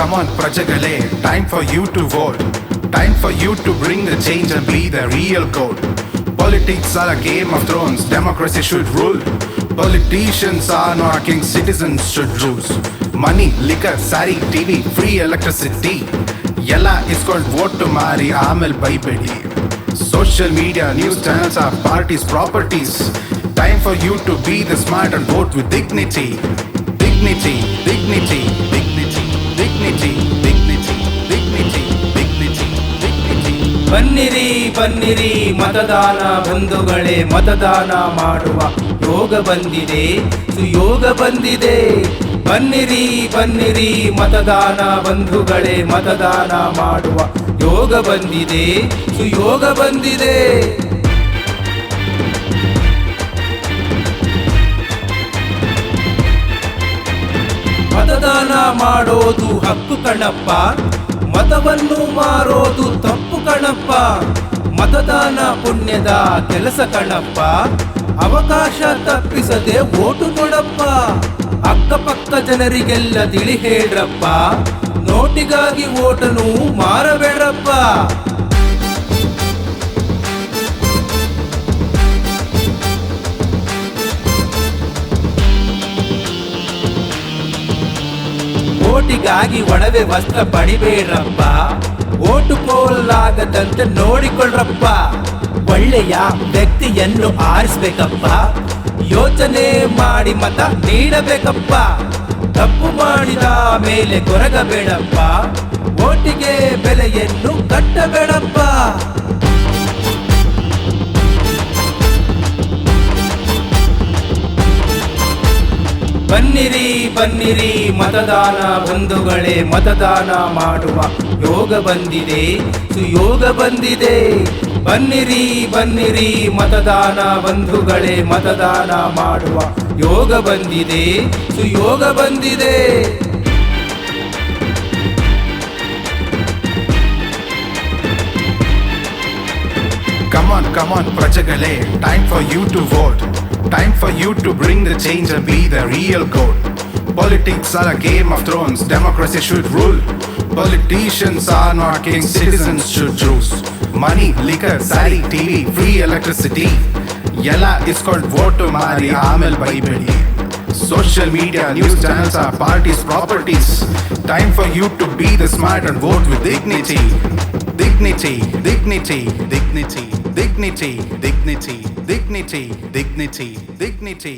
come on, Prajagale, time for you to vote. Time for you to bring the change and be the real code. Politics are a game of thrones, democracy should rule. Politicians are not kings, citizens should choose. Money, liquor, sari, TV, free electricity. Yella is called vote to marry, Amel Baibedi. Social media, news channels are parties' properties. Time for you to be the smart and vote with dignity. Dignity, dignity, dignity, dignity, dignity, dignity, dignity, dignity. ಬನ್ನಿರಿ ಬನ್ನಿರಿ ಮತದಾನ ಬಂಧುಗಳೇ, ಮತದಾನ ಮಾಡುವ ಯೋಗ ಬಂದಿದೆ, ಸುಯೋಗ ಬಂದಿದೆ. ಬನ್ನಿರಿ ಬನ್ನಿರಿ ಮತದಾನ ಬಂಧುಗಳೇ, ಮತದಾನ ಮಾಡುವ ಯೋಗ ಬಂದಿದೆ, ಸುಯೋಗ ಬಂದಿದೆ. ಮತದಾನ ಮಾಡೋದು ಹಕ್ಕು ಕಣಪ್ಪ, ಮತವನ್ನು ಮಾರೋದು ತಪ್ಪು ಕಣಪ್ಪ. ಮತದಾನ ಪುಣ್ಯದ ಕೆಲಸ ಕಣಪ್ಪ, ಅವಕಾಶ ತಪ್ಪಿಸದೆ ಓಟು ಕೊಡಪ್ಪ. ಅಕ್ಕಪಕ್ಕ ಜನರಿಗೆಲ್ಲ ತಿಳಿ ಹೇಳ್ರಪ್ಪ, ನೋಟಿಗಾಗಿ ಓಟನು ಮಾರಬೇಡಪ್ಪ. ಓಟಿಗಾಗಿ ಒಡವೆ ವಸ್ತ್ರ ಪಡಿಬೇಡ್ರಪ್ಪ, ಓಟು ಪೋಲಾಗದಂತೆ ನೋಡಿಕೊಳ್ಳ್ರಪ್ಪ. ಒಳ್ಳೆಯ ವ್ಯಕ್ತಿಯನ್ನು ಆರಿಸ್ಬೇಕಪ್ಪ, ಯೋಚನೆ ಮಾಡಿ ಮತ ನೀಡಬೇಕಪ್ಪ. ತಪ್ಪು ಮಾಡಿದ ಮೇಲೆ ಕೊರಗಬೇಡಪ್ಪ, ಓಟಿಗೆ ಬೆಲೆಯನ್ನು ಕಟ್ಟಬೇಡಪ್ಪ. ಬನ್ನಿರಿ ಬನ್ನಿರಿ ಮತದಾನ ಬಂಧುಗಳೇ, ಮತದಾನ ಮಾಡುವ ಯೋಗ ಬಂದಿದೆ, ಸುಯೋಗ ಬಂದಿದೆ. ಬನ್ನಿರಿ ಬನ್ನಿರಿ ಮತದಾನ ಬಂಧುಗಳೇ, ಮತದಾನ ಮಾಡುವ ಯೋಗ ಬಂದಿದೆ, ಸುಯೋಗ ಬಂದಿದೆ. Come on, Prajagale, time for you to vote. Time for you to bring the change and be the real code. Politics are a game of thrones, democracy should rule. Politicians are not kings, citizens should choose. Money, liquor, sari, TV, free electricity. Yella is called vote to marry, Amel Baibedi. Social media, news channels are parties' properties. Time for you to be the smart and vote with dignity. Dignity, dignity, dignity, dignity, dignity, dignity, dignity, dignity.